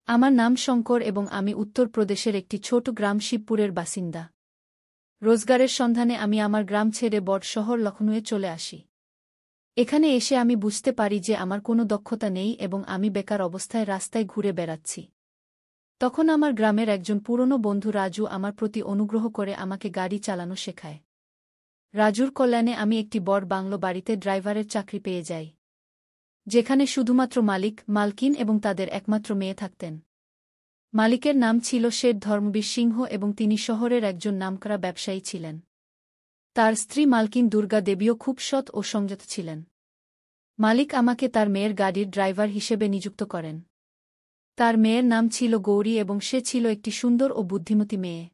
আমার নাম শঙ্কর এবং আমি উত্তরপ্রদেশের একটি ছোট গ্রাম শিবপুরের বাসিন্দা। রোজগারের সন্ধানে আমি আমার গ্রাম ছেড়ে বড় শহর লখনউয়ে চলে আসি। এখানে এসে আমি বুঝতে পারি যে আমার কোনো দক্ষতা নেই এবং আমি বেকার অবস্থায় রাস্তায় ঘুরে বেড়াচ্ছি। তখন আমার গ্রামের একজন পুরনো বন্ধু রাজু আমার প্রতি অনুগ্রহ করে আমাকে গাড়ি চালানো শেখায়। রাজুর কল্যাণে আমি একটি বড় বাংলো বাড়িতে ড্রাইভারের চাকরি পেয়ে যাই, যেখানে শুধুমাত্র মালিক, মালকিন এবং তাদের একমাত্র মেয়ে থাকতেন। মালিকের নাম ছিল শেঠ ধর্মবীর সিংহ এবং তিনি শহরের একজন নামকরা ব্যবসায়ী ছিলেন। তার স্ত্রী মালকিন দুর্গা দেবীও খুব সৎ ও সংযত ছিলেন। মালিক আমাকে তার মেয়ের গাড়ির ড্রাইভার হিসেবে নিযুক্ত করেন। তার মেয়ের নাম ছিল গৌরী এবং সে ছিল একটি সুন্দর ও বুদ্ধিমতী মেয়ে।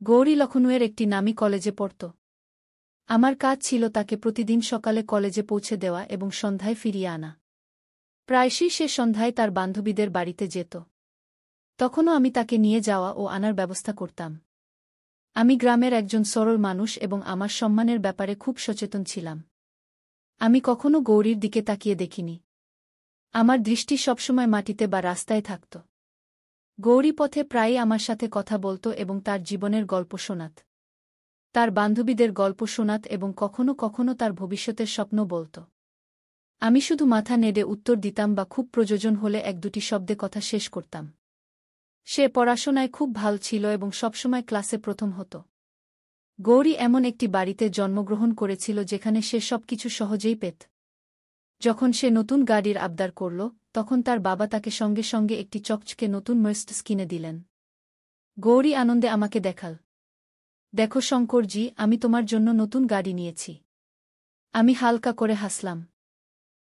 গৌরী লখনউয়ের একটি নামী কলেজে পড়ত। আমার কাজ ছিল তাকে প্রতিদিন সকালে কলেজে পৌঁছে দেওয়া এবং সন্ধ্যায় ফিরিয়ে আনা। প্রায়শই সে সন্ধ্যায় তার বান্ধবীদের বাড়িতে যেত। তখনও আমি তাকে নিয়ে যাওয়া ও আনার ব্যবস্থা করতাম। আমি গ্রামের একজন সরল মানুষ এবং আমার সম্মানের ব্যাপারে খুব সচেতন ছিলাম। আমি কখনো গৌরীর দিকে তাকিয়ে দেখিনি। আমার দৃষ্টি সবসময় মাটিতে বা রাস্তায় থাকত। গৌরী পথে প্রায়ই আমার সাথে কথা বলত এবং তার জীবনের গল্প শোনাত। তার বান্ধবীদের গল্প শোনাত এবং কখনো কখনো তার ভবিষ্যতের স্বপ্ন বলত। আমি শুধু মাথা নেড়ে উত্তর দিতাম বা খুব প্রয়োজন হলে এক দুটি শব্দে কথা শেষ করতাম। সে পড়াশোনায় খুব ভালো ছিল এবং সবসময় ক্লাসে প্রথম হতো। গৌরী এমন একটি বাড়িতে জন্মগ্রহণ করেছিল যেখানে সে সবকিছু সহজেই পেত। যখন সে নতুন গাড়ির আবদার করল, তখন তার বাবা তাকে সঙ্গে সঙ্গে একটি চকচকে নতুন মার্সিডিজ কিনে দিলেন। গৌরী আনন্দে আমাকে দেখাল, দেখো শঙ্করজি, আমি তোমার জন্য নতুন গাড়ি নিয়েছি। আমি হালকা করে হাসলাম।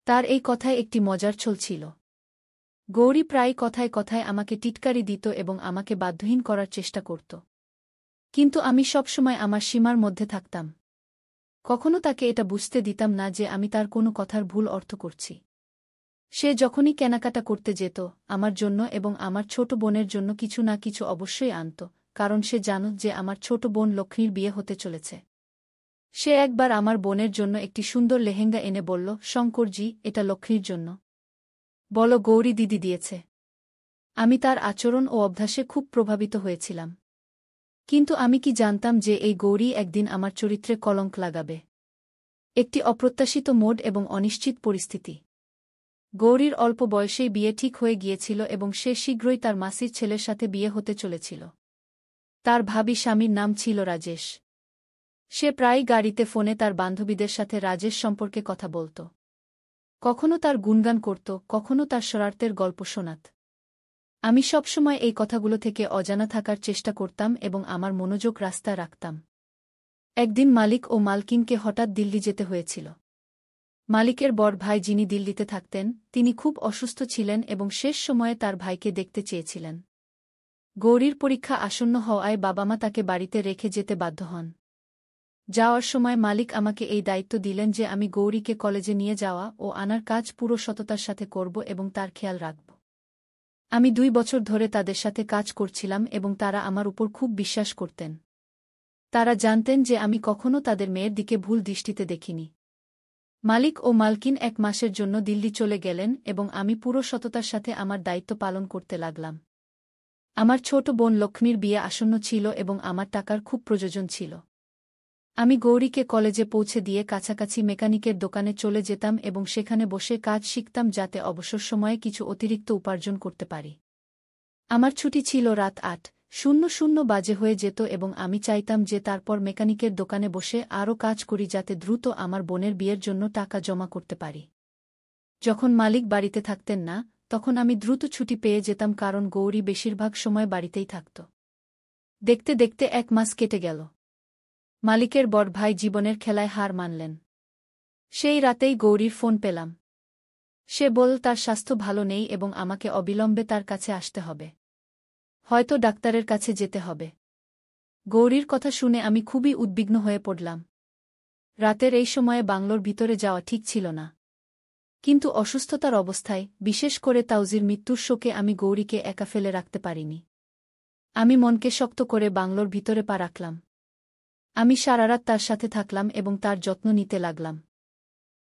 তার এই কথায় একটি মজার ছল ছিল। গৌরী প্রায় কথায় কথায় আমাকে টিটকারি দিত এবং আমাকে বাধ্যহীন করার চেষ্টা করত। কিন্তু আমি সবসময় আমার সীমার মধ্যে থাকতাম। কখনো তাকে এটা বুঝতে দিতাম না যে আমি তার কোনো কথার ভুল অর্থ করছি। সে যখনই কেনাকাটা করতে যেত, আমার জন্য এবং আমার ছোট বোনের জন্য কিছু না কিছু অবশ্যই আনত, কারণ সে জানত যে আমার ছোট বোন লক্ষ্মীর বিয়ে হতে চলেছে। সে একবার আমার বোনের জন্য একটি সুন্দর লেহেঙ্গা এনে বলল, শঙ্করজি, এটা লক্ষ্মীর জন্য। বলো, গৌরী দিদি দিয়েছে। আমি তার আচরণ ও অভ্যাসে খুব প্রভাবিত হয়েছিলাম। কিন্তু আমি কি জানতাম যে এই গৌরী একদিন আমার চরিত্রে কলঙ্ক লাগাবে। একটি অপ্রত্যাশিত মোড এবং অনিশ্চিত পরিস্থিতি। গৌরীর অল্প বয়সেই বিয়ে ঠিক হয়ে গিয়েছিল এবং সে শীঘ্রই তার মাসির ছেলের সাথে বিয়ে হতে চলেছিল। তার ভাবী স্বামীর নাম ছিল রাজেশ। সে প্রায়ই গাড়িতে ফোনে তার বান্ধবীদের সাথে রাজেশ সম্পর্কে কথা বলত। কখনো তার গুণগান করত, কখনো তার শরার্তের গল্প শোনাত। আমি সবসময় এই কথাগুলো থেকে অজানা থাকার চেষ্টা করতাম এবং আমার মনোযোগ রাস্তায় রাখতাম। একদিন মালিক ও মালকিনকে হঠাৎ দিল্লি যেতে হয়েছিল। মালিকের বড় ভাই, যিনি দিল্লিতে থাকতেন, তিনি খুব অসুস্থ ছিলেন এবং শেষ সময়ে তার ভাইকে দেখতে চেয়েছিলেন। গৌরীর পরীক্ষা আসন্ন হওয়ায় বাবা-মা তাকে বাড়িতে রেখে যেতে বাধ্য হন। যাওয়ার সময় মালিক আমাকে এই দায়িত্ব দিলেন যে আমি গৌরীকে কলেজে নিয়ে যাওয়া ও আনার কাজ পুরো সততার সাথে করব এবং তার খেয়াল রাখব। আমি 2 বছর ধরে তাদের সাথে কাজ করছিলাম এবং তারা আমার উপর খুব বিশ্বাস করতেন। তারা জানতেন যে আমি কখনো তাদের মেয়ের দিকে ভুল দৃষ্টিতে দেখিনি। মালিক ও মালকিন 1 মাসের জন্য দিল্লি চলে গেলেন এবং আমি পুরো সততার সাথে আমার দায়িত্ব পালন করতে লাগলাম। আমার ছোট বোন লক্ষ্মীর বিয়ে আসন্ন ছিল এবং আমার টাকার খুব প্রয়োজন ছিল। আমি গৌরীকে কলেজে পৌঁছে দিয়ে কাছাকাছি মেকানিকের দোকানে চলে যেতাম এবং সেখানে বসে কাজ শিখতাম যাতে অবসর সময়ে কিছু অতিরিক্ত উপার্জন করতে পারি। আমার ছুটি ছিল রাত 8:00 বাজে হয়ে যেত এবং আমি চাইতাম যে তারপর মেকানিকের দোকানে বসে আরও কাজ করি যাতে দ্রুত আমার বোনের বিয়ের জন্য টাকা জমা করতে পারি। যখন মালিক বাড়িতে থাকতেন না, তখন আমি দ্রুত ছুটি পেয়ে যেতাম কারণ গৌরী বেশিরভাগ সময় বাড়িতেই থাকত। দেখতে দেখতে 1 মাস কেটে গেল। মালিকের বড় ভাই জীবনের খেলায় হার মানলেন। সেই রাতেই গৌরীর ফোন পেলাম। সে বলল তার স্বাস্থ্য ভালো নেই এবং আমাকে অবিলম্বে তার কাছে আসতে হবে। হয়তো ডাক্তারের কাছে যেতে হবে। গৌরীর কথা শুনে আমি খুবই উদ্বিগ্ন হয়ে পড়লাম। রাতের এই সময়ে বাংলোর ভিতরে যাওয়া ঠিক ছিল না। কিন্তু অসুস্থতার অবস্থায়, বিশেষ করে তাউজির মৃত্যুর শোকে, আমি গৌরীকে একা ফেলে রাখতে পারিনি। আমি মনকে শক্ত করে বাংলোর ভিতরে পা রাখলাম। আমি সারারাত তার সাথে থাকলাম এবং তার যত্ন নিতে লাগলাম।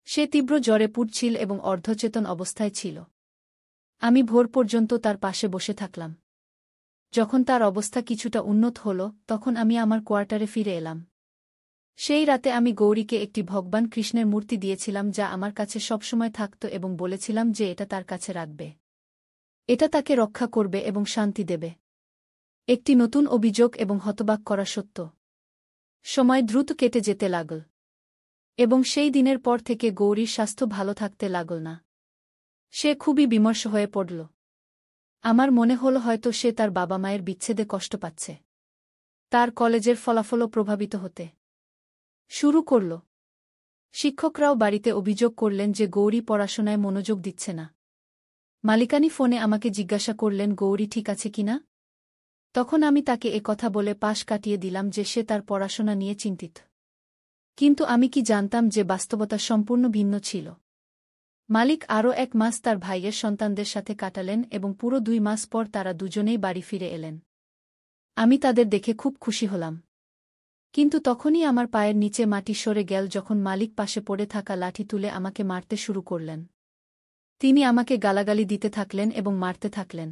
সে তীব্র জ্বরে পুড়ছিল এবং অর্ধচেতন অবস্থায় ছিল। আমি ভোর পর্যন্ত তার পাশে বসে থাকলাম। যখন তার অবস্থা কিছুটা উন্নত হল, তখন আমি আমার কোয়ার্টারে ফিরে এলাম। সেই রাতে আমি গৌরীকে একটি ভগবান কৃষ্ণের মূর্তি দিয়েছিলাম যা আমার কাছে সবসময় থাকত এবং বলেছিলাম যে এটা তার কাছে রাখবে। এটা তাকে রক্ষা করবে এবং শান্তি দেবে। একটি নতুন অভিযোগ এবং হতবাক করা সত্য। সময় দ্রুত কেটে যেতে লাগল। এবং সেই দিনের পর থেকে গৌরীর স্বাস্থ্য ভালো থাকতে লাগল না। সে খুবই বিমর্ষ হয়ে পড়ল। আমার মনে হল হয়তো সে তার বাবা মায়ের বিচ্ছেদে কষ্ট পাচ্ছে। তার কলেজের ফলাফলও প্রভাবিত হতে শুরু করল। শিক্ষকরাও বাড়িতে অভিযোগ করলেন যে গৌরী পড়াশোনায় মনোযোগ দিচ্ছে না। মালিকানি ফোনে আমাকে জিজ্ঞাসা করলেন গৌরী ঠিক আছে কিনা। তখন আমি তাকে কথা বলে পাশ কাটিয়ে দিলাম যে সে তার পড়াশোনা নিয়ে চিন্তিত। কিন্তু আমি কি জানতাম যে বাস্তবতা সম্পূর্ণ ভিন্ন ছিল। মালিক আরও 1 মাস তার ভাইয়ের সন্তানদের সাথে কাটালেন এবং পুরো 2 মাস পর তারা দুজনেই বাড়ি ফিরে এলেন। আমি তাদের দেখে খুব খুশি হলাম। কিন্তু তখনই আমার পায়ের নিচে মাটি সরে গেল যখন মালিক পাশে পড়ে থাকা লাঠি তুলে আমাকে মারতে শুরু করলেন। তিনি আমাকে গালাগালি দিতে থাকলেন এবং মারতে থাকলেন।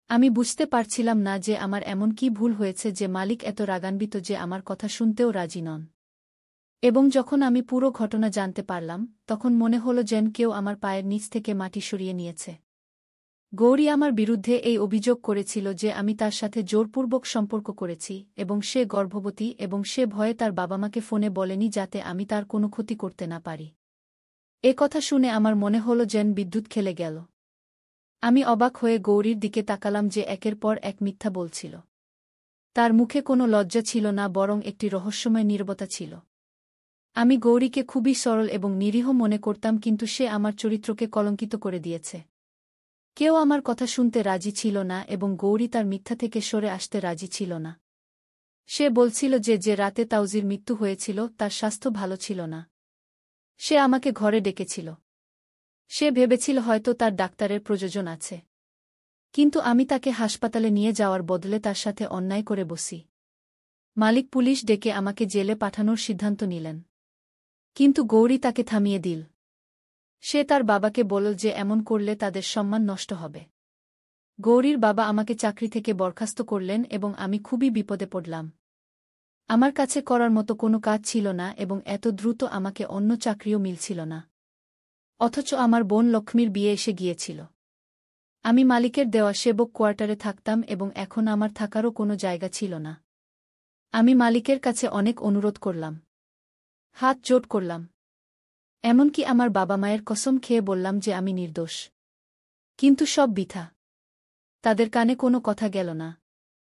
আমি বুঝতে পারছিলাম না যে আমার এমন কি ভুল হয়েছে যে মালিক এত রাগান্বিত যে আমার কথা শুনতেও রাজি নন। এবং যখন আমি পুরো ঘটনা জানতে পারলাম, তখন মনে হল যেন কেউ আমার পায়ের নিচ থেকে মাটি সরিয়ে নিয়েছে। গৌরী আমার বিরুদ্ধে এই অভিযোগ করেছিল যে আমি তার সাথে জোরপূর্বক সম্পর্ক করেছি এবং সে গর্ভবতী এবং সে ভয়ে তার বাবা-মাকে ফোনে বলেনি যাতে আমি তার কোনো ক্ষতি করতে না পারি। এ কথা শুনে আমার মনে হল যেন বিদ্যুৎ খেলে গেল। আমি অবাক হয়ে গৌরীর দিকে তাকালাম যে একের পর এক মিথ্যা বলছিল। তার মুখে কোনো লজ্জা ছিল না, বরং একটি রহস্যময় নীরবতা ছিল। আমি গৌরীকে খুবই সরল এবং নিরীহ মনে করতাম, কিন্তু সে আমার চরিত্রকে কলঙ্কিত করে দিয়েছে। কেউ আমার কথা শুনতে রাজি ছিল না এবং গৌরী তার মিথ্যা থেকে সরে আসতে রাজি ছিল না। সে বলছিল যে রাতে তাউজির মৃত্যু হয়েছিল তার স্বাস্থ্য ভালো ছিল না। সে আমাকে ঘরে ডেকেছিল। সে ভেবেছিল হয়তো তার ডাক্তারের প্রয়োজন আছে। কিন্তু আমি তাকে হাসপাতালে নিয়ে যাওয়ার বদলে তার সাথে অন্যায় করে বসি। মালিক পুলিশ ডেকে আমাকে জেলে পাঠানোর সিদ্ধান্ত নিলেন। কিন্তু গৌরী তাকে থামিয়ে দিল। সে তার বাবাকে বলল যে এমন করলে তাদের সম্মান নষ্ট হবে। গৌরীর বাবা আমাকে চাকরি থেকে বরখাস্ত করলেন এবং আমি খুবই বিপদে পড়লাম। আমার কাছে করার মতো কোনো কাজ ছিল না এবং এত দ্রুত আমাকে অন্য চাকরিও মিলছিল না। অথচ আমার বোন লক্ষ্মীর বিয়ে এসে গিয়েছিল। আমি মালিকের দেওয়া সেবক কোয়ার্টারে থাকতাম এবং এখন আমার থাকারও কোনো জায়গা ছিল না। আমি মালিকের কাছে অনেক অনুরোধ করলাম, হাত জোট করলাম। এমনকি আমার বাবা মায়ের কসম খেয়ে বললাম যে আমি নির্দোষ। কিন্তু সব বৃথা। তাদের কানে কোনো কথা গেল না।